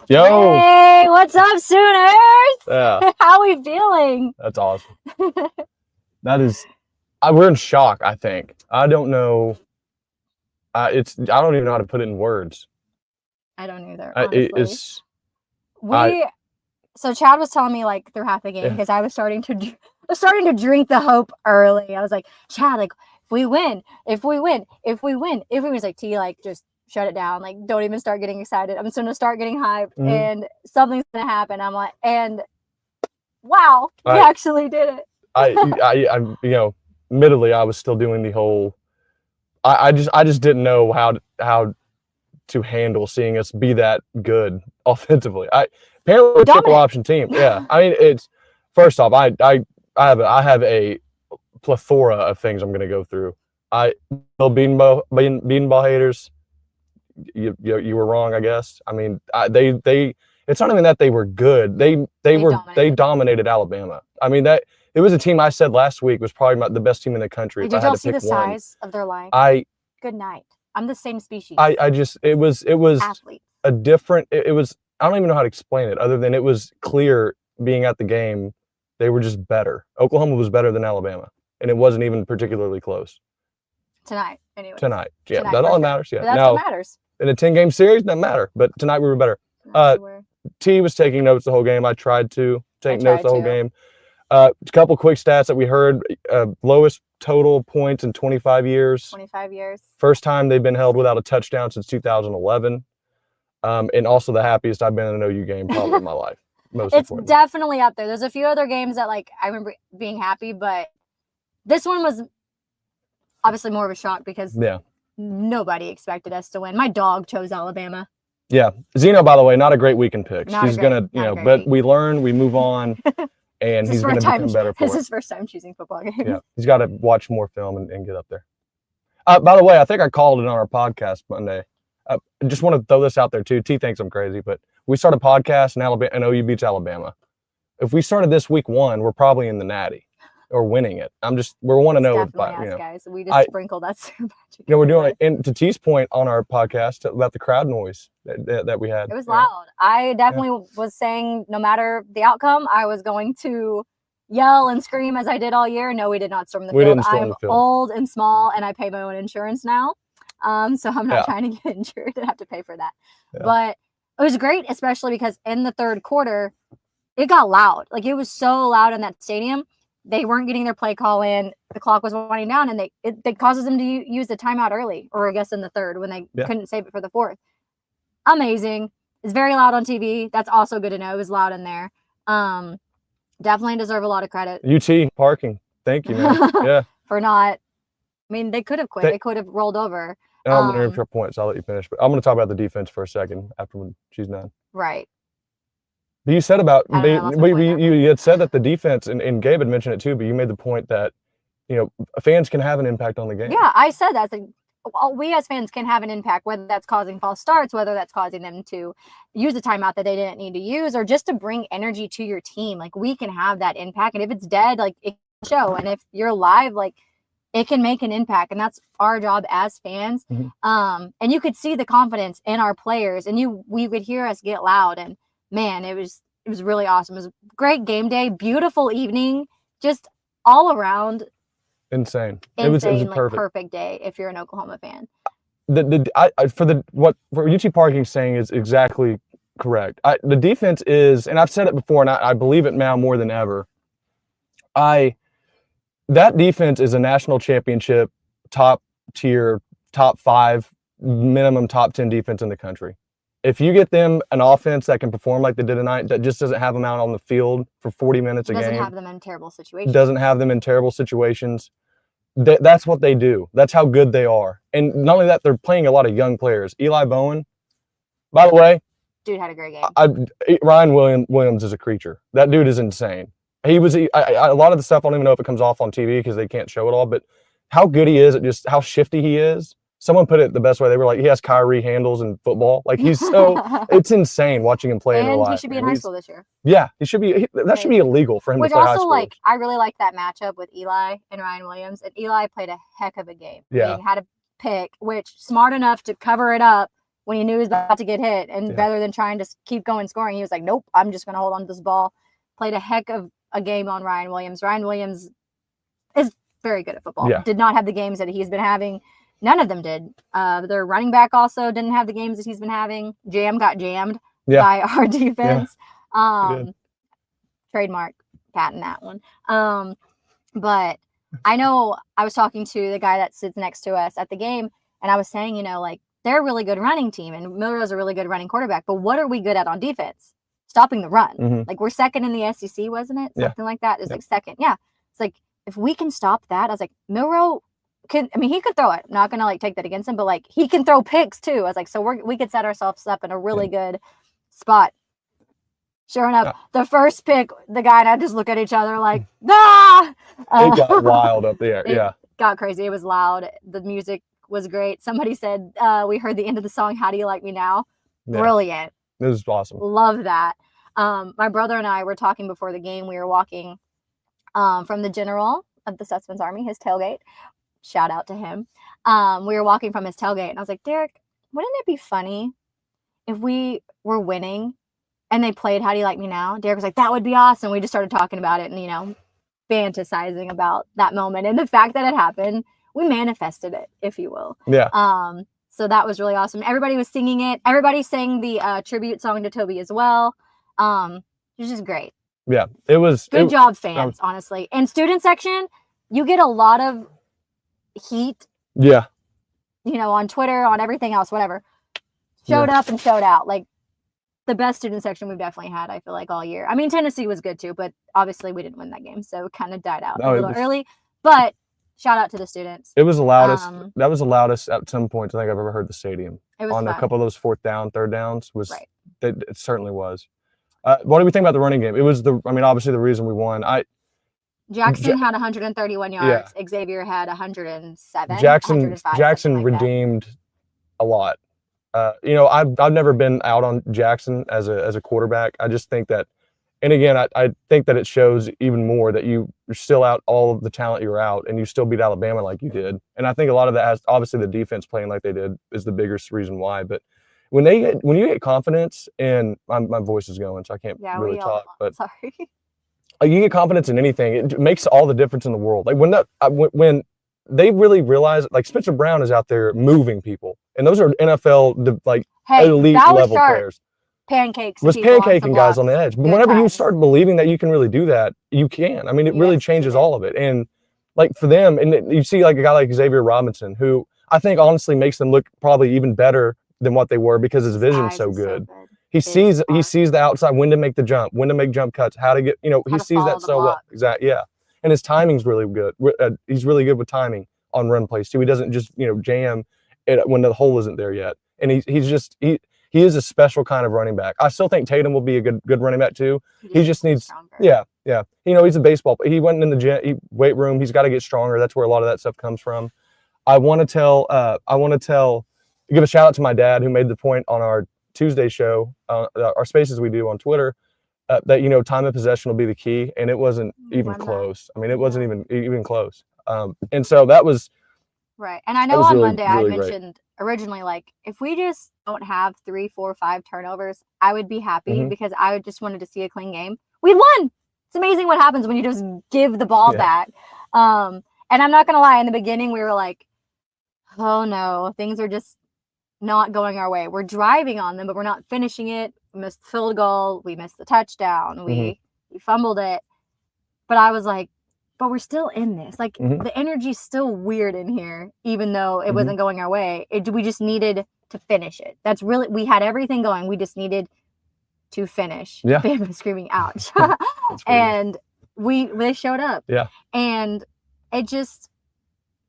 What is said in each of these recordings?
Yo! Hey, what's up, Sooners? Yeah. How we feeling? That's awesome. That is, we're in shock, I think. I don't know. I don't even know how to put it in words. I don't either, It honestly. is, So Chad was telling me like through half the game because I was starting to drink the hope early. I was like, Chad, like if we win, it's like T, like just shut it down, like don't even start getting excited. I'm just gonna start getting hyped and something's gonna happen. I'm like, and wow, we actually did it. I admittedly, I was still doing the whole. I just didn't know how to handle seeing us be that good offensively. Apparently we're a triple option team. Yeah, I mean it's first off, I have a plethora of things I'm going to go through. Beanball haters, you were wrong, I guess. I mean, they it's not even that they were good. They dominated Alabama. I mean that it was a team I said last week was probably the best team in the country. Did y'all see the size of their line? Good night. I'm the same species. It was athletes. A different. It was. I don't even know how to explain it other than it was clear being at the game. They were just better. Oklahoma was better than Alabama, and it wasn't even particularly close. Tonight, anyway. Tonight, yeah, that all matters. Yeah, that's what matters. In a 10-game series, doesn't matter. But tonight we were better. T was taking notes the whole game. I tried to take notes the whole game. A couple quick stats that we heard: lowest total points in 25 years. 25 years. First time they've been held without a touchdown since 2011. And also the happiest I've been in an OU game probably in my life. It's definitely up there. There's a few other games that like I remember being happy, but this one was obviously more of a shock because nobody expected us to win. My dog chose Alabama. Yeah. Zeno, by the way, not a great weekend pick. He's going to, but we learn, we move on, and he's going to become better for it. This is his first time choosing football games. Yeah. He's got to watch more film and get up there. By the way, I think I called it on our podcast Monday. I just want to throw this out there too. T thinks I'm crazy, but we start a podcast and OU beats Alabama. If we started this week 1, we're probably in the Natty or winning it. We're 1-0. Guys, we just sprinkle that super magic. We're doing it. And to T's point on our podcast about the crowd noise that we had. It was loud. I definitely was saying no matter the outcome, I was going to yell and scream as I did all year. No, we did not storm the field. I'm old and small, and I pay my own insurance now. So I'm not trying to get injured and have to pay for that. Yeah. But it was great, especially because in the third quarter, it got loud. Like it was so loud in that stadium. They weren't getting their play call in. The clock was winding down, and it causes them to use the timeout early, or I guess in the third when they couldn't save it for the fourth. Amazing. It's very loud on TV. That's also good to know. It was loud in there. Definitely deserve a lot of credit. UT parking. Thank you, man. Yeah. For not. I mean, they could have quit. They could have rolled over. I'm going to interrupt points. I'll let you finish. But I'm going to talk about the defense for a second after when she's done. Right. But you said about you had said that the defense, and Gabe had mentioned it too, but you made the point that, fans can have an impact on the game. Yeah, I said that. We as fans can have an impact, whether that's causing false starts, whether that's causing them to use a timeout that they didn't need to use, or just to bring energy to your team. Like, we can have that impact. And if it's dead, like, it can show. And if you're live, like, it can make an impact. And that's our job as fans. Mm-hmm. And you could see the confidence in our players, and we would hear us get loud. And man, it was really awesome. It was a great game day, beautiful evening, just all around. Insane. It was a perfect day if you're an Oklahoma fan. What UT Parking saying is exactly correct. The defense is, and I've said it before, and I believe it now more than ever. That defense is a national championship, top tier, top 5, minimum top 10 defense in the country. If you get them an offense that can perform like they did tonight, that just doesn't have them out on the field for 40 minutes a game. Doesn't have them in terrible situations. Doesn't have them in terrible situations. That's what they do. That's how good they are. And not only that, they're playing a lot of young players. Eli Bowen, by the way. Dude had a great game. Ryan Williams is a creature. That dude is insane. A lot of the stuff, I don't even know if it comes off on TV because they can't show it all, but how good he is at just how shifty he is. Someone put it the best way. They were like, he has Kyrie handles in football. Like, he's so – it's insane watching him play in real life. And he should be in high school this year. Yeah, he should be – that should be illegal for him to play high school. Which also, I really like that matchup with Eli and Ryan Williams. And Eli played a heck of a game. Yeah. He had a pick, which smart enough to cover it up when he knew he was about to get hit. And rather than trying to keep going scoring, he was like, nope, I'm just going to hold on to this ball. Played a heck of a game on Ryan Williams. Ryan Williams is very good at football. Yeah. Did not have the games that he's been having. None of them did. Their running back also didn't have the games that he's been having. Jam got jammed by our defense. Trademark patent that one. But I know I was talking to the guy that sits next to us at the game, and I was saying, like, they're a really good running team, and Milroe's a really good running quarterback. But what are we good at on defense? Stopping the run. Like, we're second in the SEC, wasn't it? Something like that. It's like second. Yeah. It's like, if we can stop that, I was like, Milroe he could throw it. I'm not gonna take that against him, but like he can throw picks too. I was like, so we could set ourselves up in a really good spot. Sure enough, the first pick, the guy and I just look at each other like, ah! It got wild up there. It got crazy. It was loud. The music was great. Somebody said, we heard the end of the song, How Do You Like Me Now? Brilliant. It was awesome. Love that. My brother and I were talking before the game. We were walking from the general of the Sussman's Army, his tailgate. Shout out to him. We were walking from his tailgate, and I was like, Derek, wouldn't it be funny if we were winning and they played How Do You Like Me Now? Derek was like, that would be awesome. We just started talking about it and, fantasizing about that moment. And the fact that it happened, we manifested it, if you will. Yeah. So that was really awesome. Everybody was singing it. Everybody sang the tribute song to Toby as well. It was just great. Yeah, it was. Good job, fans, honestly. And student section, you get a lot of heat. Yeah. On Twitter, on everything else, whatever. Showed up and showed out. Like, the best student section we've definitely had, I feel like, all year. I mean, Tennessee was good too, but obviously we didn't win that game, so it kind of died out a little early. But shout out to the students. It was the loudest. That was the loudest at some points I think I've ever heard the stadium. It was on fun. A couple of those fourth down, third downs. It certainly was. What do we think about the running game? It was obviously the reason we won. Jackson had 131 yards. Yeah. Xavier had 107. Jackson redeemed a lot. I've never been out on Jackson as a quarterback. I just think that, and again, I think that it shows even more that you're still out all of the talent you're out, and you still beat Alabama like you did. And I think a lot of that has, obviously, the defense playing like they did is the biggest reason why. But when you get confidence, and my voice is going, so I can't really talk. But sorry. You get confidence in anything, it makes all the difference in the world. Like when they really realize, like, Spencer Brown is out there moving people, and those are NFL elite level players. Was pancaking guys on the edge. But whenever you start believing that you can really do that, you can. I mean, it really changes all of it. And like for them, and you see like a guy like Xavier Robinson, who I think honestly makes them look probably even better than what they were because his vision's so good. He sees the outside, when to make the jump, when to make jump cuts, how to get, he sees that so well. Exactly. Yeah. And his timing's really good. He's really good with timing on run plays too. He doesn't just, jam it when the hole isn't there yet. And he is a special kind of running back. I still think Tatum will be a good running back too. He just needs, yeah. He's a baseball. He went in the gym, weight room. He's got to get stronger. That's where a lot of that stuff comes from. I want to give a shout out to my dad, who made the point on our Tuesday show, our spaces we do on Twitter, that time of possession will be the key, and it wasn't even close. I mean, it wasn't even close. And so that was right. And I know on Monday I mentioned originally, like, if we just don't have 3, 4, 5 turnovers, I would be happy because I just wanted to see a clean game. We won. It's amazing what happens when you just give the ball back. And I'm not gonna lie, in the beginning we were like, oh no, things are just not going our way. We're driving on them, but we're not finishing it. We missed the field goal. We missed the touchdown. We fumbled it. But I was like, but we're still in this. Like, the energy's still weird in here, even though it wasn't going our way. We just needed to finish it. That's really, we had everything going. We just needed to finish. Yeah. Bam, screaming, ouch. And they showed up. Yeah. And it just,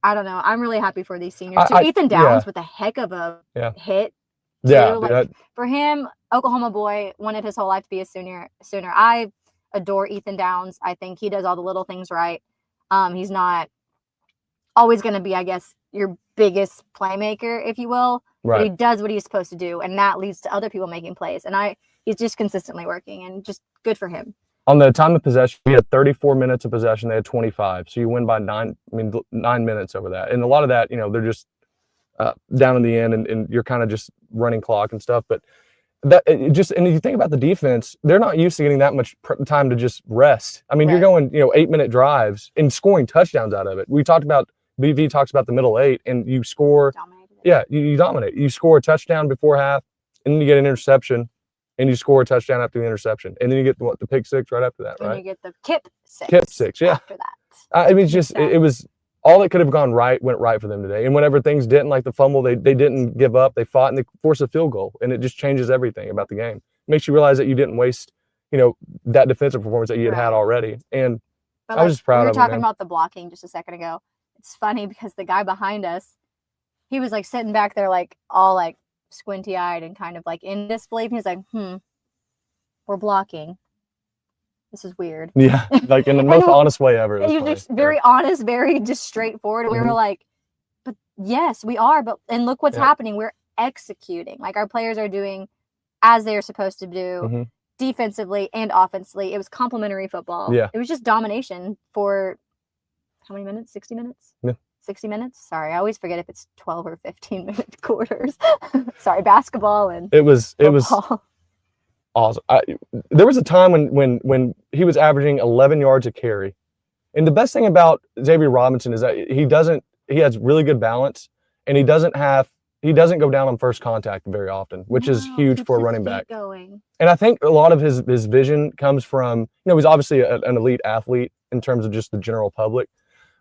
I don't know. I'm really happy for these seniors too. Ethan Downs with a heck of a hit. Too. Yeah. For him, Oklahoma boy, wanted his whole life to be a sooner. I adore Ethan Downs. I think he does all the little things right. He's not always going to be, I guess, your biggest playmaker, if you will. Right. But he does what he's supposed to do, and that leads to other people making plays. And he's just consistently working, and just good for him. On the time of possession, we had 34 minutes of possession. They had 25. So you win by 9 minutes over that. And a lot of that, they're just down in the end, and you're kind of just running clock and stuff. But and if you think about the defense, they're not used to getting that much time to just rest. I mean, you're going 8-minute drives and scoring touchdowns out of it. We talked about BV talks about the middle 8, and you score. Yeah, you dominate. You score a touchdown before half, and then you get an interception, and you score a touchdown after the interception, and then you get the pick 6 right after that, right? And you get the kip 6. Kip 6, yeah. After that. I mean, it's just it was all that could have gone right went right for them today. And whenever things didn't, like the fumble, they didn't give up. They fought and they forced a field goal, and it just changes everything about the game. It makes you realize that you didn't waste, that defensive performance that you had already. And I was just proud of them. We were talking about the blocking just a second ago. It's funny because the guy behind us, he was like sitting back there like all like squinty-eyed and kind of like in disbelief. He was like, we're blocking. This is weird. Yeah, like in the most honest way ever. He was just very honest, very just straightforward. We were like, but yes, we are. And look what's happening. We're executing. Like our players are doing as they're supposed to do defensively and offensively. It was complimentary football. Yeah. It was just domination for how many minutes? 60 minutes? Yeah. 60 minutes? Sorry, I always forget if it's 12 or 15-minute quarters. Sorry, basketball and it was football. Awesome. There was a time when he was averaging 11 yards a carry, and the best thing about Xavier Robinson is that he has really good balance, and he doesn't go down on first contact very often, which is huge for a running back. Going. And I think a lot of his vision comes from, he's obviously an elite athlete in terms of just the general public.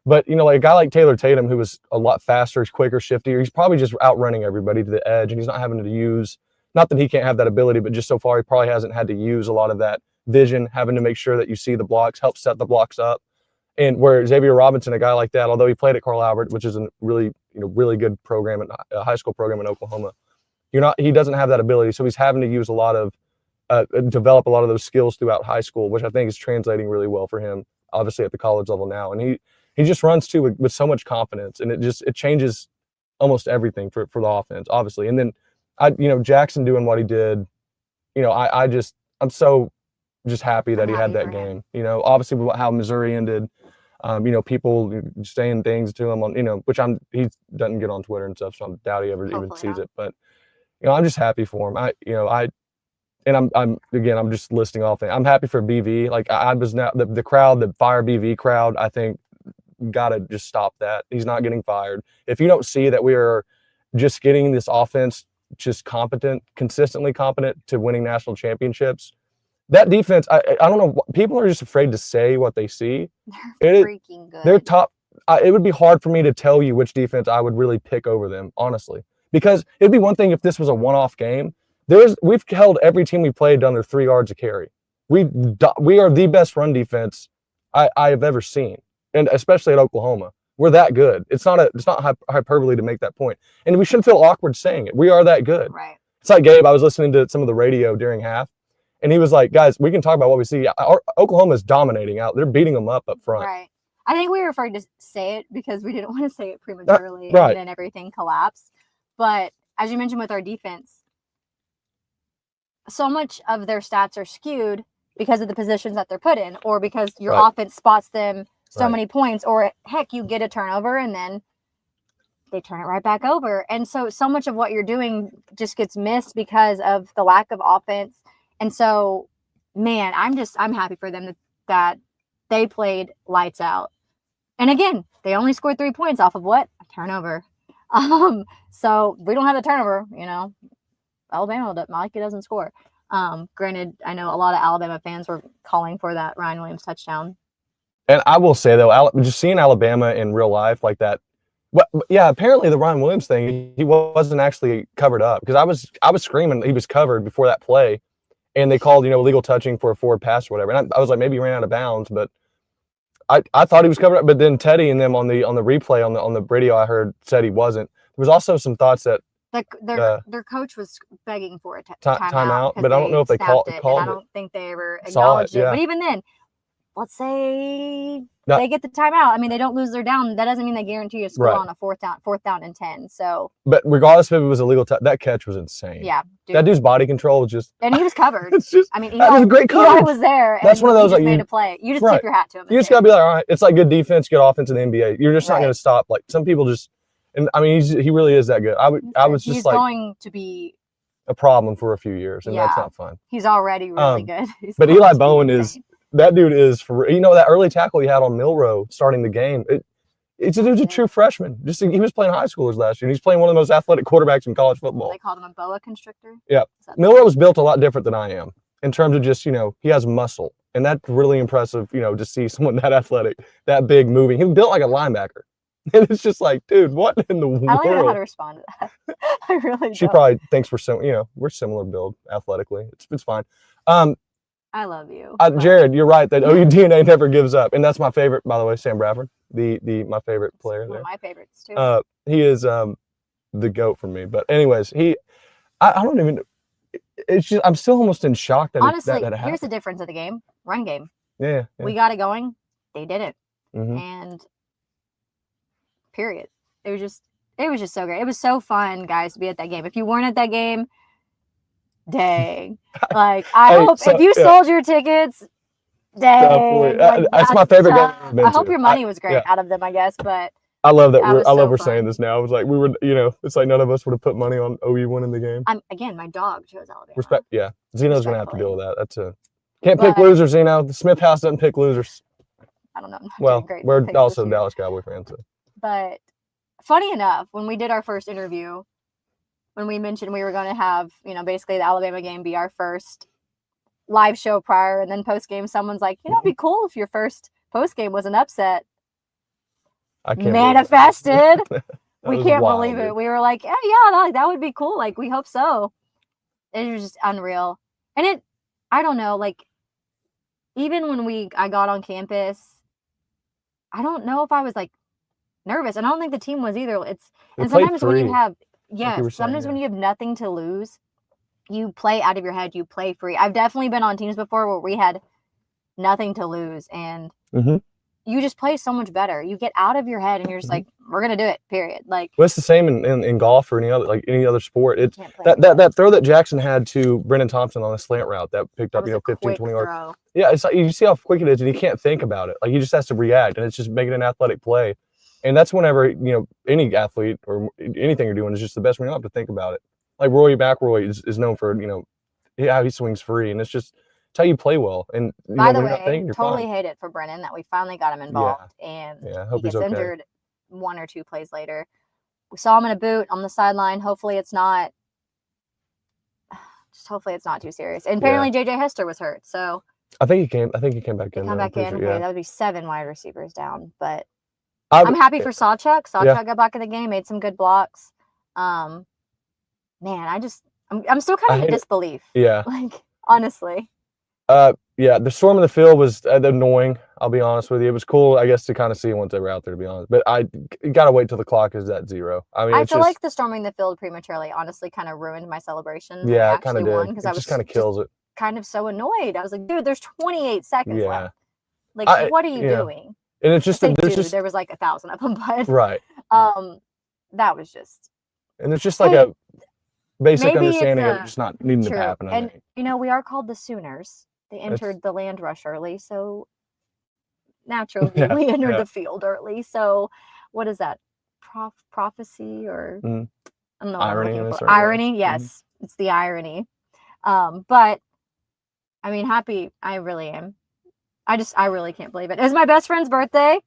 But, like a guy like Taylor Tatum, who was a lot faster, he's quicker, shiftier, he's probably just outrunning everybody to the edge, and he's not having to use, not that he can't have that ability, but just so far he probably hasn't had to use a lot of that vision, having to make sure that you see the blocks, help set the blocks up. And where Xavier Robinson, a guy like that, although he played at Carl Albert, which is a really, really good program, a high school program in Oklahoma, he doesn't have that ability. So he's having to use develop a lot of those skills throughout high school, which I think is translating really well for him, obviously at the college level now. And he just runs too with so much confidence, and it changes almost everything for the offense, obviously. And then Jackson doing what he did, I'm so just happy that he had that game. Obviously how Missouri ended, people saying things to him on, which he doesn't get on Twitter and stuff, so I doubt he ever even sees it. But I'm just happy for him. I'm just listing off things. I'm happy for BV. Like I was now the crowd, the fire BV crowd, I think gotta just stop that. He's not getting fired. If you don't see that we are just getting this offense just consistently competent to winning national championships, that defense, I don't know, people are just afraid to say what they see. They're freaking good. They're top. It would be hard for me to tell you which defense I would really pick over them, honestly, because it'd be one thing if this was a one-off game. We've held every team we played under 3 yards a carry. We are the best run defense I have ever seen, and especially at Oklahoma. We're that good. It's not hyperbole to make that point. And we shouldn't feel awkward saying it. We are that good. Right. It's like Gabe, I was listening to some of the radio during half, and he was like, guys, we can talk about what we see. Oklahoma is dominating out. They're beating them up front. Right. I think we were afraid to say it because we didn't want to say it prematurely right. And then everything collapsed. But as you mentioned with our defense, so much of their stats are skewed because of the positions that they're put in, or because your offense spots them so many points, or heck, you get a turnover and then they turn it right back over. And so much of what you're doing just gets missed because of the lack of offense. And so, man, I'm happy for them that they played lights out. And again, they only scored 3 points off of what? A turnover. So we don't have the turnover, Alabama, Mike doesn't score. Granted, I know a lot of Alabama fans were calling for that Ryan Williams touchdown. And I will say, though, just seeing Alabama in real life like that, apparently the Ryan Williams thing, he wasn't actually covered up, because I was screaming he was covered before that play, and they called, illegal touching for a forward pass or whatever. And I was like, maybe he ran out of bounds, but I thought he was covered up. But then Teddy and them on the replay on the radio I heard said he wasn't. There was also some thoughts that their coach was begging for a timeout, but I don't know if they called it. I don't think they ever acknowledged it. Yeah. But even then, let's say they get the timeout. I mean, they don't lose their down. That doesn't mean they guarantee a score on a fourth down and 10. So, but regardless if it was illegal, that catch was insane. Yeah, dude. That dude's body control was just. And he was covered. It's just. I mean, that was a great coverage. Eli was there. That's one of those made a play. You just tip your hat to him. You just gotta be like, all right. It's like good defense, good offense in the NBA. You're just not gonna stop. Like some people just. And I mean, he really is that good. I was just he's like going to be a problem for a few years, and that's not fun. He's already really good. But Eli Bowen that dude is for that early tackle he had on Milroe starting the game. It's a true freshman. He was playing high schoolers last year, and he's playing one of the most athletic quarterbacks in college football. They called him a boa constrictor. Yeah, Milroe was built a lot different than I am in terms of just he has muscle, and that's really impressive. To see someone that athletic, that big, moving. He was built like a linebacker, and it's just like, dude, what in the world? I don't even know how to respond to that. I really. She probably thinks we're similar build athletically. It's fine. I love you. Jared, you're right that OU DNA never gives up, and that's my favorite, by the way, Sam Bradford, my favorite player there. One of my favorites too. He is the GOAT for me. But anyways, I don't even. It's just I'm still almost in shock that honestly, that here's the difference of the game: run game. Yeah. We got it going. They didn't, mm-hmm. and period. It was just so great. It was so fun, guys, to be at that game. If you weren't at that game, dang. Like, I hope if you sold your tickets, dang. Like, that's my favorite game. I hope your money was great out of them, I guess. But I love that we're saying this now. It was like we were, it's like none of us would have put money on OU winning the game. Again, my dog chose Alabama. Respect, yeah. Zeno's gonna have to deal with that. That's can't pick losers, Zeno. The Smith house doesn't pick losers. I don't know. Well, we're also Dallas Cowboy fans. So. But funny enough, when we did our first interview, when we mentioned we were going to have, basically the Alabama game be our first live show prior, and then post game, someone's like, it'd be cool if your first post game was an upset. I can't manifested. We can't believe it. We were like, yeah, that would be cool. Like, we hope so. It was just unreal. And I don't know, like, even when I got on campus, I don't know if I was like nervous. And I don't think the team was either. And sometimes when you have when you have nothing to lose, you play out of your head, you play free. I've definitely been on teams before where we had nothing to lose, and you just play so much better. You get out of your head and you're just like, we're gonna do it, period. Like, well, it's the same in golf or any other sport. It's that throw that Jackson had to Brendan Thompson on a slant route that picked up 15, 20 yards. Yeah, it's like you see how quick it is, and he can't think about it. Like, he just has to react, and it's just making an athletic play. And that's whenever any athlete or anything you're doing is just the best when you don't have to think about it. Like Roy McIlroy is known for how he swings free, and it's how you play well. And by the way, totally hate it for Brennan that we finally got him involved, and he gets injured 1 or 2 plays later. We saw him in a boot on the sideline. Hopefully it's not too serious. And apparently JJ Hester was hurt, so I think he came back in. Okay, that would be 7 wide receivers down, but I'm happy for Sawchuk. Sawchuk got back in the game, made some good blocks. Man, I'm still kind of in disbelief. Yeah. Like, honestly. The storm in the field was annoying. I'll be honest with you. It was cool, I guess, to kind of see once they were out there, to be honest. But you got to wait till the clock is at 0. I mean, I feel like the storming the field prematurely honestly kind of ruined my celebration. Yeah, it kind of did. Because I was kind of kills it. Kind of so annoyed. I was like, dude, there's 28 seconds left. Like, what are you doing? And it's just there was like 1,000 of them, but right. That was just. And it's just like a basic understanding of just not needing to happen. And we are called the Sooners. They entered the land rush early, so naturally we entered the field early. So, what is that? Prophecy or I don't know. Irony. Irony, yes, it's the irony. But I mean, happy. I really am. I really can't believe it. It was my best friend's birthday.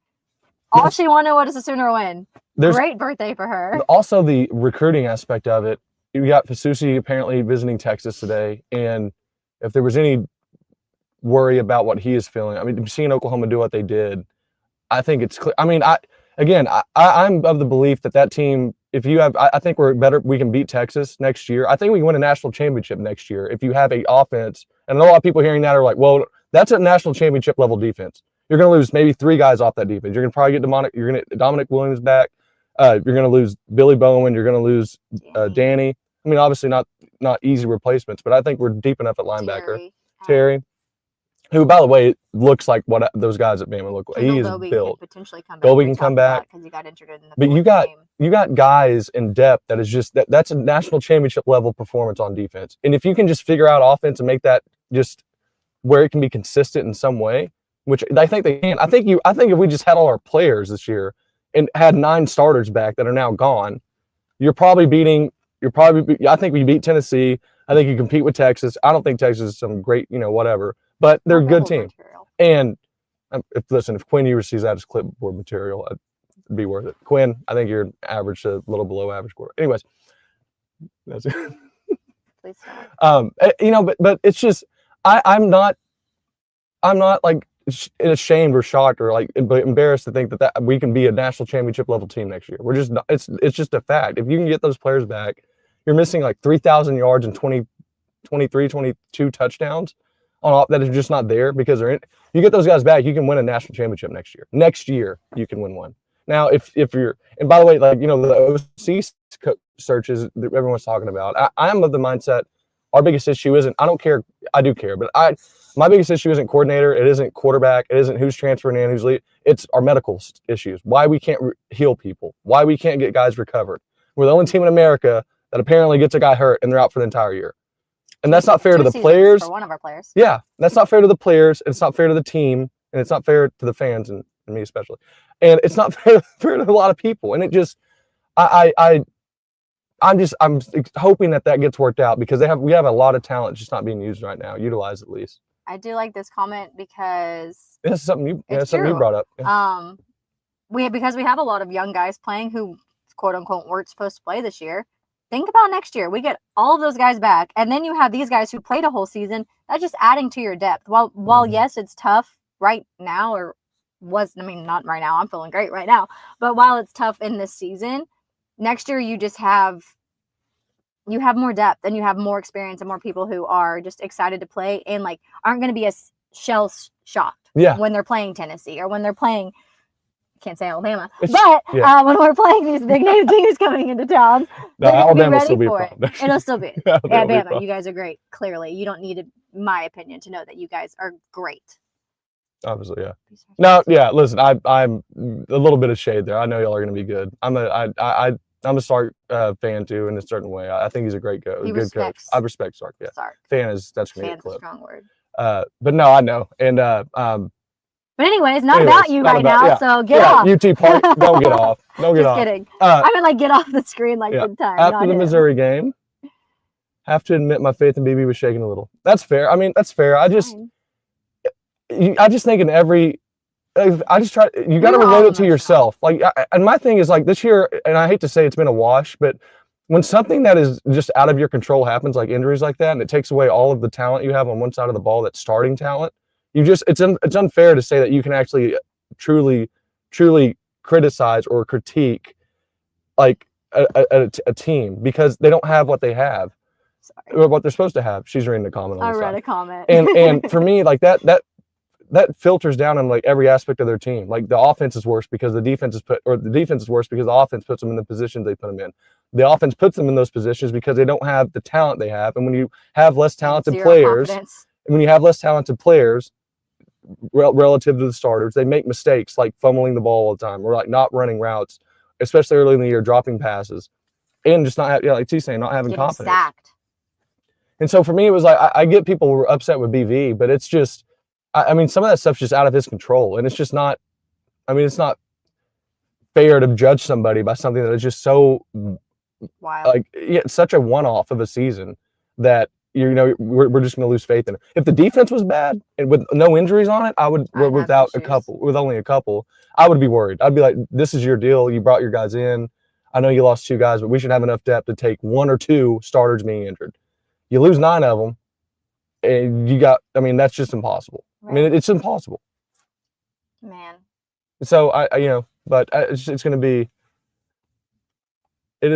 All she wanted was a Sooner win. Great birthday for her. Also, the recruiting aspect of it. You got Fasusi apparently visiting Texas today, and if there was any worry about what he is feeling, I mean, seeing Oklahoma do what they did, I think it's clear. I mean, I'm of the belief that team. If you have, I think we're better. We can beat Texas next year. I think we can win a national championship next year if you have an offense. And a lot of people hearing that are like, well, that's a national championship level defense. You're going to lose maybe 3 guys off that defense. You're going to probably get Dominic Williams back. You're going to lose Billy Bowen. You're going to lose Danny. I mean, obviously not easy replacements, but I think we're deep enough at linebacker. Terry, who, by the way, looks like what those guys at Bama look like. He is built. Goby can come back because he got injured in the but you got guys in depth that is just that's a national championship level performance on defense. And if you can just figure out offense and make that just where it can be consistent in some way, which I think they can. I think if we just had all our players this year and had 9 starters back that are now gone, I think we beat Tennessee. I think you compete with Texas. I don't think Texas is some great, whatever, but they're a good team. And if Quinn Ewers sees that as clipboard material, it'd be worth it. Quinn, I think you're average to a little below average quarter. Anyways, that's it. Please don't. But it's just I'm not like ashamed or shocked or like embarrassed to think that we can be a national championship level team next year. We're just not, it's just a fact. If you can get those players back, you're missing like 3,000 yards and 23, 22 touchdowns that are just not there because you get those guys back, you can win a national championship next year. Next year you can win one. Now if you're, and by the way, like the OC searches that everyone's talking about, I'm of the mindset our biggest issue isn't, I don't care, I do care, but my biggest issue isn't coordinator, it isn't quarterback, it isn't who's transferring in, who's leaving. It's our medical issues. Why we can't heal people. Why we can't get guys recovered. We're the only team in America that apparently gets a guy hurt and they're out for the entire year. And that's not fair to the players. For one of our players. Yeah, that's not fair to the players. And it's not fair to the team. And it's not fair to the fans and me especially. And it's not fair to a lot of people. And it just, I'm hoping that gets worked out because we have a lot of talent just not being used right now, utilized at least. I do like this comment because it's something you brought up. Yeah. Because we have a lot of young guys playing who quote unquote weren't supposed to play this year. Think about next year. We get all of those guys back, and then you have these guys who played a whole season. That's just adding to your depth. While yes, it's tough right now, not right now. I'm feeling great right now. But while it's tough in this season, next year you just have more depth and you have more experience and more people who are just excited to play and like aren't going to be as shell shocked when they're playing Tennessee or when they're playing. Can't say Alabama, but when we're playing these big name teams coming into town, Alabama will still be a problem. It'll still be. Alabama, you guys are great. Clearly, you don't need my opinion to know that you guys are great. Obviously, yeah. No, yeah. Listen, I'm a little bit of shade there. I know y'all are going to be good. I'm a Sark fan too in a certain way. I think he's a great coach, good coach. I respect Sark. Yeah, fan is that's going to be a strong word. But no, I know, and But anyways, not about you right now, so get off. UT Park, don't get off. Don't get off. Just kidding. I mean, like, get off the screen like the time. After the Missouri game, have to admit my faith in BB was shaking a little. That's fair. I mean, that's fair. I just think in every, you got to relate it to yourself. Like, and my thing is like this year, and I hate to say it's been a wash, but when something that is just out of your control happens, like injuries like that, and it takes away all of the talent you have on one side of the ball, that's starting talent, it's unfair to say that you can actually truly criticize or critique like a team because they don't have what they have. Sorry. Or what they're supposed to have. She's reading the comment. I read a comment. and for me, like that filters down on like every aspect of their team. Like the offense is worse because the defense is worse because the offense puts them in the positions they put them in. The offense puts them in those positions because they don't have the talent they have. And when you have less talented players, relative to the starters, they make mistakes like fumbling the ball all the time or like not running routes, especially early in the year, dropping passes, and just not like T's saying, not having confidence. Sacked. And so for me, it was like I get people were upset with BV, but it's just, I mean, some of that stuff's just out of his control, and it's just not. I mean, it's not fair to judge somebody by something that is just so wild. Like, it's such a one-off of a season that. We're just going to lose faith in it. If the defense was bad and with no injuries on it, with only a couple, I would be worried. I'd be like, this is your deal. You brought your guys in. I know you lost 2 guys, but we should have enough depth to take 1 or 2 starters being injured. You lose 9 of them, and that's just impossible. Right. I mean, it's impossible. Man. So but it is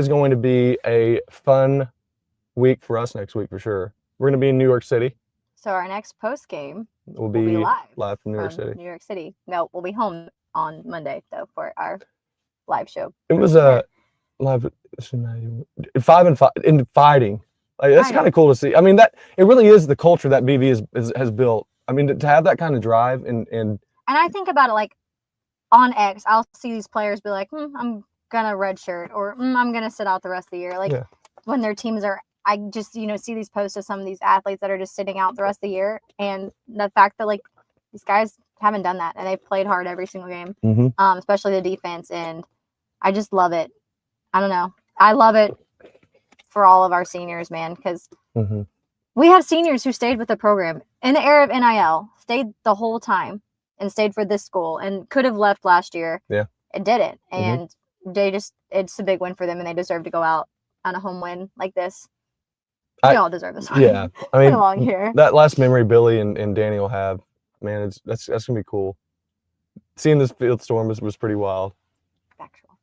going to be a fun week for us next week for sure. We're going to be in New York City. So our next post game will be live from New York City. New York City. No, we'll be home on Monday though for our live show. It was a live 5-5 in fighting. Like that's kind of cool to see. I mean, that it really is the culture that BV has built. I mean, to have that kind of drive and I think about it like on X, I'll see these players be like, I'm gonna redshirt or I'm gonna sit out the rest of the year. Like when their teams are. I just, see these posts of some of these athletes that are just sitting out the rest of the year. And the fact that, like, these guys haven't done that, and they've played hard every single game, especially the defense, and I just love it. I don't know. I love it for all of our seniors, man, because we have seniors who stayed with the program in the era of NIL, stayed the whole time, and stayed for this school, and could have left last year. Yeah. And didn't. And it's a big win for them, and they deserve to go out on a home win like this. We all deserve this one. Yeah. I mean, a long year. That last memory Billy and Danny will have, man, that's going to be cool. Seeing this field storm was pretty wild. Factual.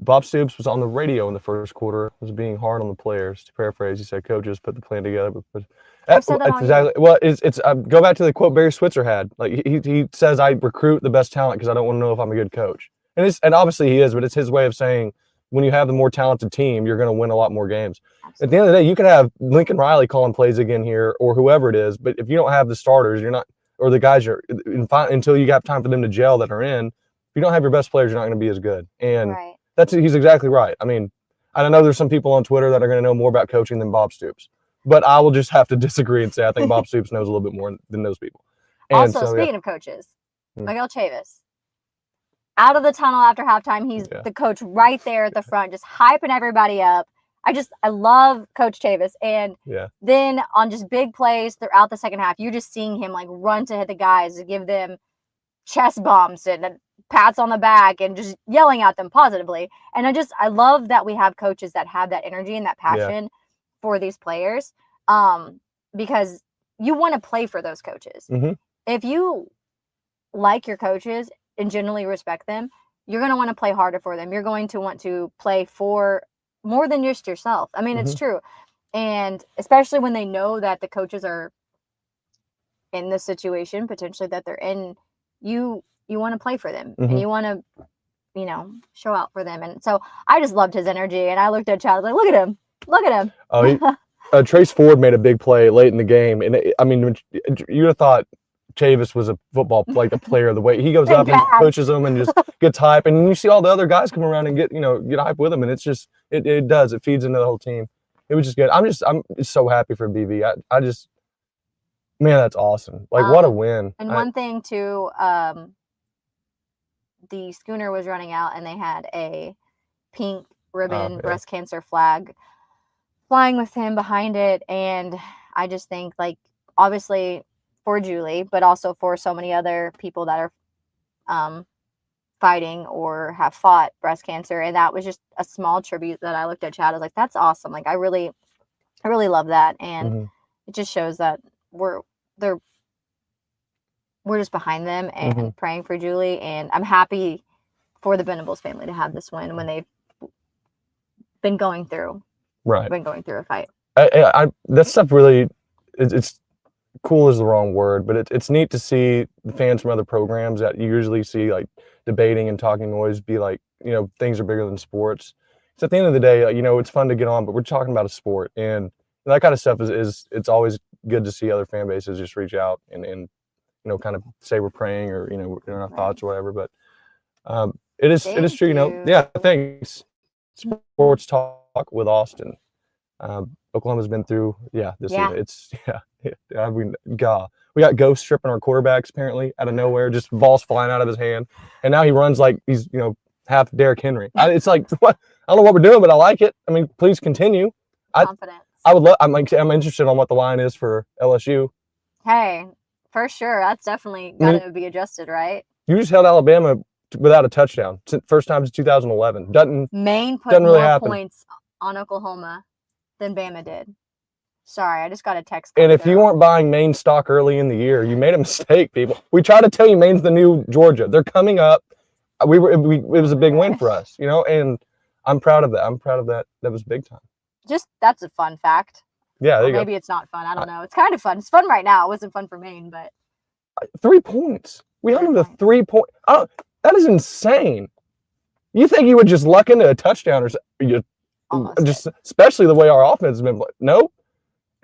Bob Stoops was on the radio in the first quarter, was being hard on the players. To paraphrase, he said, "Coaches put the plan together." But I've said that exactly. Well, it's go back to the quote Barry Switzer had. Like he says, "I recruit the best talent because I don't want to know if I'm a good coach." And obviously he is, but it's his way of saying when you have the more talented team, you're going to win a lot more games. Absolutely. At the end of the day, you could have Lincoln Riley calling plays again here or whoever it is, but if you don't have the starters, you're not, or the guys until you got time for them to gel that are in. If you don't have your best players, you're not going to be as good. And he's exactly right. I mean, I know there's some people on Twitter that are going to know more about coaching than Bob Stoops, but I will just have to disagree and say I think Bob Stoops knows a little bit more than those people. And also, speaking of coaches, Miguel Chavis, out of the tunnel after halftime, he's the coach right there at the front, just hyping everybody up. I love Coach Chavis. And then on just big plays throughout the second half, you're just seeing him like run to hit the guys to give them chest bumps and pats on the back and just yelling at them positively. And I love that we have coaches that have that energy and that passion for these players, because you want to play for those coaches. If you like your coaches and generally respect them, you're going to want to play harder for them. You're going to want to play for more than just yourself. I mean, it's true. And especially when they know that the coaches are in the situation potentially that they're in, you want to play for them and you want to, show out for them. And so I just loved his energy. And I looked at Chad, I was like, look at him. Oh, Trace Ford made a big play late in the game. And you would have thought Chavis was a player the way he goes up and coaches them and just gets hype. And you see all the other guys come around and get hype with him. And it's just, it feeds into the whole team. It was just good. I'm just so happy for BV. Man, that's awesome. What a win. And one thing too, the schooner was running out and they had a pink ribbon breast cancer flag flying with him behind it. And I just think obviously for Julie, but also for so many other people that are fighting or have fought breast cancer. And that was just a small tribute that I looked at Chad. I was like, that's awesome. I really love that. And it just shows that we're just behind them and praying for Julie. And I'm happy for the Venables family to have this win when they've been going through a fight. That stuff really, it's cool is the wrong word, but it's neat to see the fans from other programs that you usually see debating and talking noise be things are bigger than sports. So at the end of the day, it's fun to get on, but we're talking about a sport, and that kind of stuff is it's always good to see other fan bases just reach out and kind of say we're praying or we're in our thoughts or whatever. But it is true. Yeah, thanks. Sports Talk with Austin. Oklahoma's been through this year. It's we got ghosts stripping our quarterbacks apparently out of nowhere, just balls flying out of his hand, and now he runs like he's half Derrick Henry. It's like what, I don't know what we're doing, but I like it. I mean, please continue. Confidence. I would love. I'm interested on what the line is for LSU. Hey, for sure, that's definitely got to be adjusted, right? You just held Alabama without a touchdown. First time since 2011. Maine put really more points on Oklahoma than Bama did. Sorry, I just got a text. And if you weren't buying Maine stock early in the year, you made a mistake, people. We tried to tell you Maine's the new Georgia. They're coming up. It was a big win for us, and I'm proud of that. I'm proud of that. That was big time. That's a fun fact. Yeah, there you maybe go. It's not fun. I don't know. It's kind of fun. It's fun right now. It wasn't fun for Maine, but 3 points. We held them to 3 points. Oh, that is insane. You think you would just luck into a touchdown or especially the way our offense has been playing? No.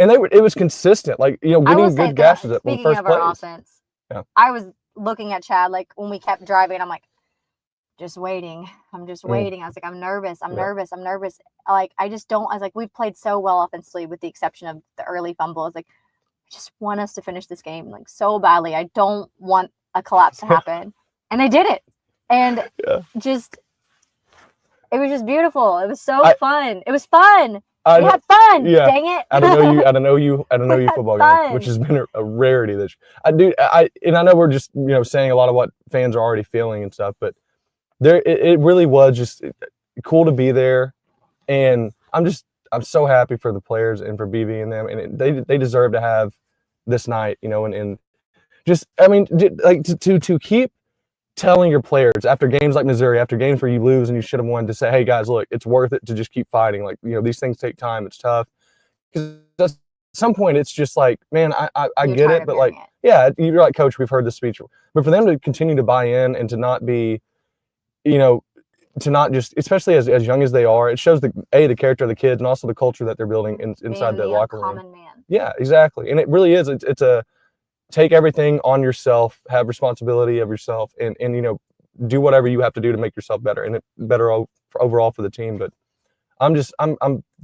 And it was consistent, getting good gashes at the first place. Our offense, I was looking at Chad when we kept driving. I'm like, just waiting. I'm just waiting. I was like, I'm nervous. I'm nervous. I just don't. I was like, we've played so well offensively with the exception of the early fumble. I was like, just want us to finish this game like so badly. I don't want a collapse to happen. And they did it. And it was just beautiful. It was so fun. It was fun. We had fun. Yeah. Dang it. I don't know you football game, which has been a rarity this year. And I know we're just, saying a lot of what fans are already feeling and stuff, but it really was just cool to be there. And I'm so happy for the players and for BB and them, and they deserve to have this night, and just, I mean, like to keep telling your players after games like Missouri, after games where you lose and you should have won, to say, hey guys, look, it's worth it to just keep fighting. Like, these things take time. It's tough. Because at some point it's just like, man, I get it, but like, yeah, you're like, coach, we've heard the speech, but for them to continue to buy in and to not be, to not just, especially as young as they are, it shows the character of the kids and also the culture that they're building inside the locker room. Common man. Yeah, exactly. And it really is. It's a take everything on yourself, have responsibility of yourself, and do whatever you have to do to make yourself better, and better overall for the team. But I'm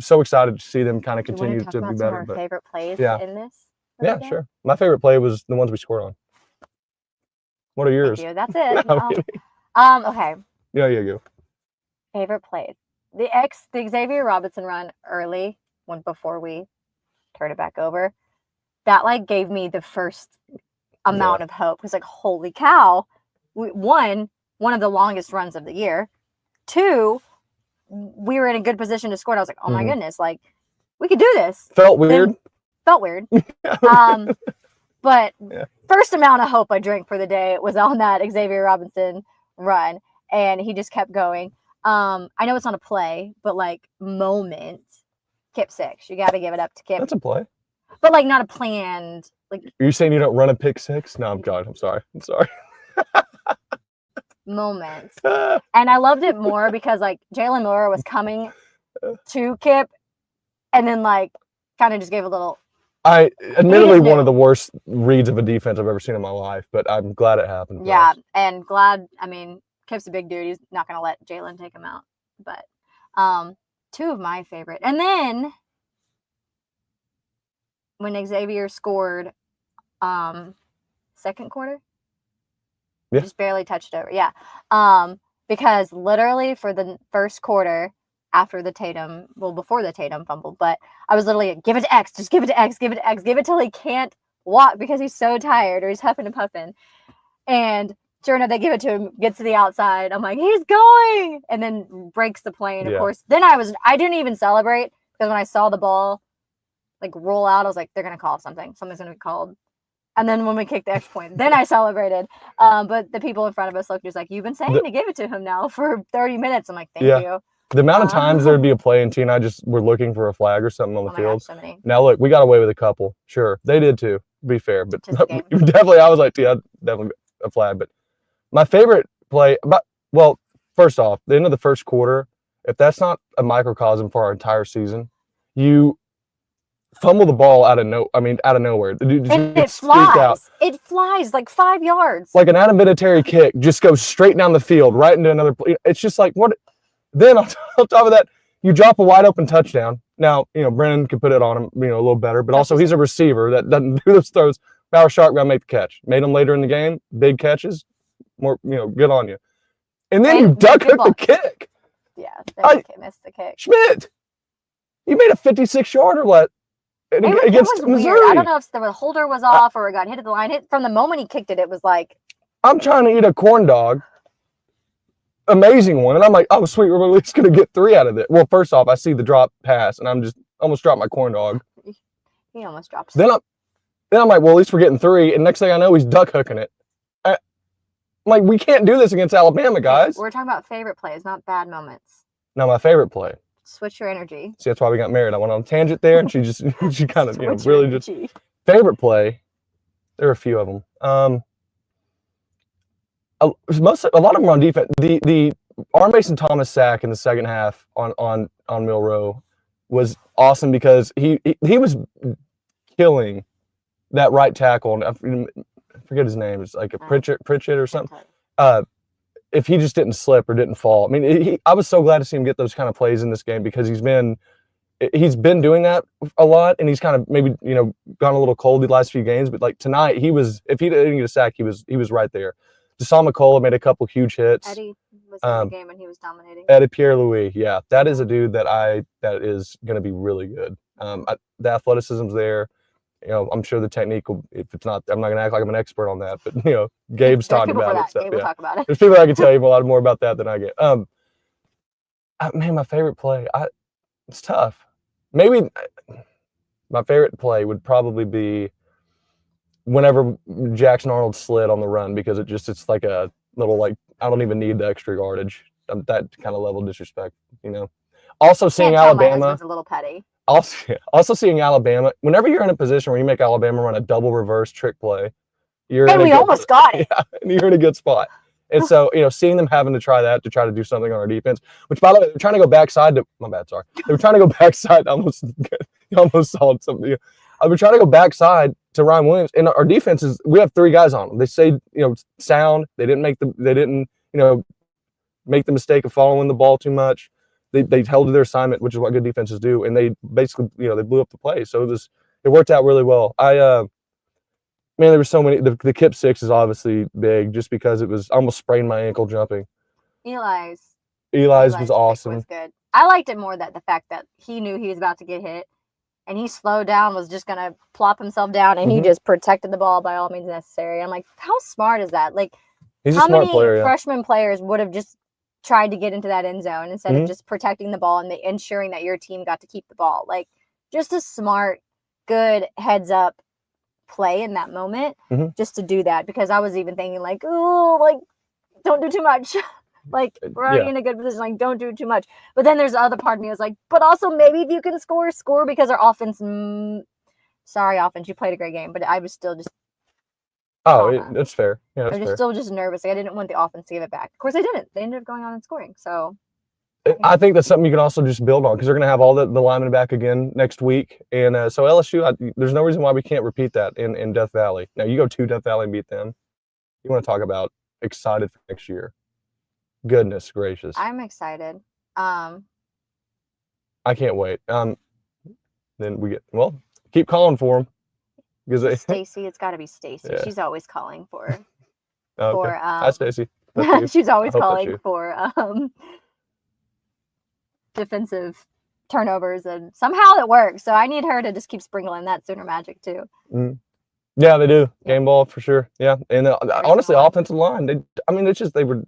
so excited to see them kind of continue to be better. Our favorite plays in this? Yeah, sure. My favorite play was the ones we scored on. What are yours? Thank you. That's it. Okay. Yeah, go. Favorite plays. The Xavier Robinson run early, before we turn it back over. That like gave me the first amount of hope. It was like, holy cow. One of the longest runs of the year. Two, we were in a good position to score. And I was like, oh my goodness, like we could do this. Felt weird. But first amount of hope I drank for the day was on that Xavier Robinson run. And he just kept going. I know it's not a play, but like moment, Kip 6. You got to give it up to Kip. That's a play. But like not a planned. Like, are you saying you don't run a pick 6? No, I'm sorry. Moment. And I loved it more because like Jalen Miller was coming to Kip and then like kind of just gave a little. Admittedly one of the worst reads of a defense I've ever seen in my life, but I'm glad it happened. Yeah, and I mean, Kip's a big dude. He's not going to let Jalen take him out. But two of my favorite. And then when Xavier scored second quarter, just barely touched over. Yeah. Because literally for the first quarter before the Tatum fumbled, but I was literally like, give it to X, just give it to X, give it to X, give it till he can't walk because he's so tired or he's huffing and puffing. And sure enough, they give it to him, gets to the outside. I'm like, he's going, and then breaks the play. And of course, then I didn't even celebrate because when I saw the ball like roll out, I was like, they're gonna call something. Something's gonna be called. And then when we kicked the extra point, then I celebrated. But the people in front of us looked just like, you've been saying to give it to him now for 30 minutes. I'm like, thank you. The amount of times there'd be a play and T and I just were looking for a flag or something on the field. Gosh, so now look, we got away with a couple. Sure, they did too. To be fair, but definitely, I was like, yeah, definitely a flag. But my favorite play, first off, the end of the first quarter, if that's not a microcosm for our entire season, you fumble the ball out of nowhere. And it flies. Out. It flies like 5 yards. Like an out-of-military kick, just goes straight down the field, right into another. It's just like, what? Then on top of that, you drop a wide-open touchdown. Now, Brennan could put it on him, a little better, but also he's a receiver that doesn't do those throws. Power shark, gotta make the catch. Made them later in the game. Big catches. More, good on you. And then you duck hook the kick. Yeah, they missed the kick. Schmidt, you made a 56-yarder against Missouri. Weird. I don't know if the holder was off or it got hit at the line. From the moment he kicked it, it was like. I'm trying to eat a corn dog. Amazing one. And I'm like, oh, sweet, we're at least going to get 3 out of it. Well, first off, I see the drop pass, and I'm just almost dropped my corn dog. He almost dropped it. Then I'm like, well, at least we're getting 3. And next thing I know, he's duck hooking it. I'm like, we can't do this against Alabama, guys. We're talking about favorite plays, not bad moments. No, my favorite play. Switch your energy. See, that's why we got married. I went on a tangent there, and she kind of, really just. Favorite play, there are a few of them. A lot of them on defense. The R. Mason Thomas sack in the second half on Milroe was awesome because he was killing that right tackle. I forget his name. It's like a Pritchett or something. If he just didn't slip or didn't fall. I mean, I was so glad to see him get those kind of plays in this game because he's been he's been doing that a lot, and he's kind of maybe gone a little cold the last few games. But like tonight, if he didn't get a sack, he was right there. Deshaun McCullough made a couple huge hits. Eddie was in the game and he was dominating. Eddie Pierre-Louis, yeah, that is a dude that is going to be really good. The athleticism's there. I'm sure the technique will. If it's not, I'm not going to act like I'm an expert on that. But Gabe's talking about it. So, Gabe will talk about it. There's people that can tell you a lot more about that than I get. Man, my favorite play. It's tough. Maybe my favorite play would probably be whenever Jackson Arnold slid on the run, because it's like a little, like, I don't even need the extra yardage. That kind of level of disrespect, Also seeing Alabama. It's a little petty. Also seeing Alabama. Whenever you're in a position where you make Alabama run a double reverse trick play, we almost got it. Yeah, and you're in a good spot. And so, seeing them having to try that to try to do something on our defense, which, by the way, they're trying to go backside to – my bad, sorry. They were trying to go backside. You almost saw something. We're trying to go backside to Ryan Williams. And our defense is – we have 3 guys on them. They say, sound. They didn't make the mistake of following the ball too much. They held to their assignment, which is what good defenses do. And they basically, they blew up the play. So it worked out really well. Man, there were so many. The Kip 6 is obviously big, just because it was almost sprained my ankle jumping. Eli's was awesome. Was good. I liked it more that the fact that he knew he was about to get hit, and he slowed down, was just gonna plop himself down, and he just protected the ball by all means necessary. I'm like, how smart is that? Like, he's how a smart many player, freshman players would have just tried to get into that end zone instead of just protecting the ball and ensuring that your team got to keep the ball? Like, just a smart, good heads up play in that moment, just to do that, because I was even thinking like, oh, like, don't do too much. Like, we're already in a good position, like, don't do too much. But then there's the other part of me was like, but also maybe if you can score, because our offense, sorry offense, you played a great game, but I was still just that's fair. Yeah, I was still just nervous. Like, I didn't want the offense to give it back. Of course they didn't. They ended up going on and scoring. So I think that's something you can also just build on, because they're going to have all the linemen back again next week. And so LSU, there's no reason why we can't repeat that in Death Valley. Now, you go to Death Valley and beat them. You want to talk about excited for next year. Goodness gracious. I'm excited. I can't wait. Then keep calling for them. Stacy, it's got to be Stacy. Yeah. She's always calling for. Hi, Stacy. She's always calling for defensive turnovers, and somehow it works. So I need her to just keep sprinkling that Sooner magic too. Yeah, they do. Game ball for sure. Yeah, and honestly, offensive line. It's just they were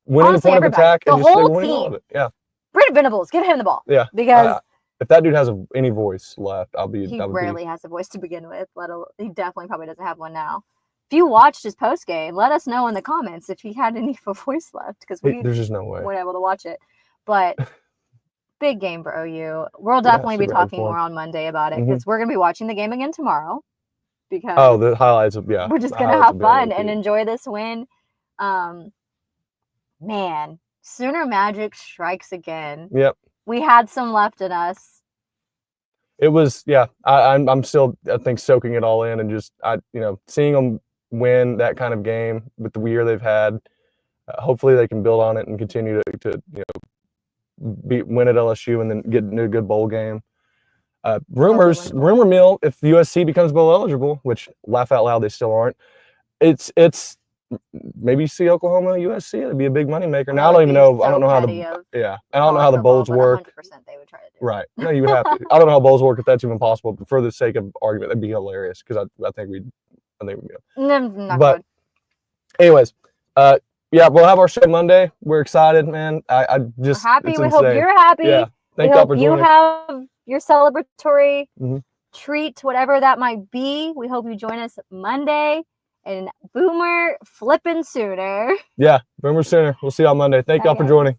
winning the point of attack, and they were winning all of it. Yeah. Brandon Venables, give him the ball. Yeah, because if that dude has any voice left, he rarely has a voice to begin with. He definitely probably doesn't have one now. If you watched his post game, let us know in the comments if he had any voice left, because there's just no way weren't able to watch it. But big game for OU. We'll definitely be talking more on Monday about it, because we're going to be watching the game again tomorrow. Because the highlights, we're just going to have fun and enjoy this win. Man, Sooner magic strikes again. Yep. We had some left in us. It was, I'm still, I think, soaking it all in, and just, seeing them win that kind of game with the year they've had. Hopefully they can build on it and continue to win at LSU and then get into a good bowl game. Rumor mill, if USC becomes bowl eligible, which, laugh out loud, they still aren't. It's maybe see Oklahoma, USC. It'd be a big moneymaker. Now I don't even know. I don't know how I don't know how the bowls work. 100% they would try to do. Right. No, you would have to. I don't know how bowls work, if that's even possible. But for the sake of argument, that'd be hilarious, because I think we'd But anyways, we'll have our show Monday. We're excited, man. We're happy. We hope you're happy. Yeah. We hope you have your celebratory treat, whatever that might be. We hope you join us Monday. And Boomer flipping Sooner. Yeah, Boomer Sooner. We'll see you on Monday. Thank y'all for joining.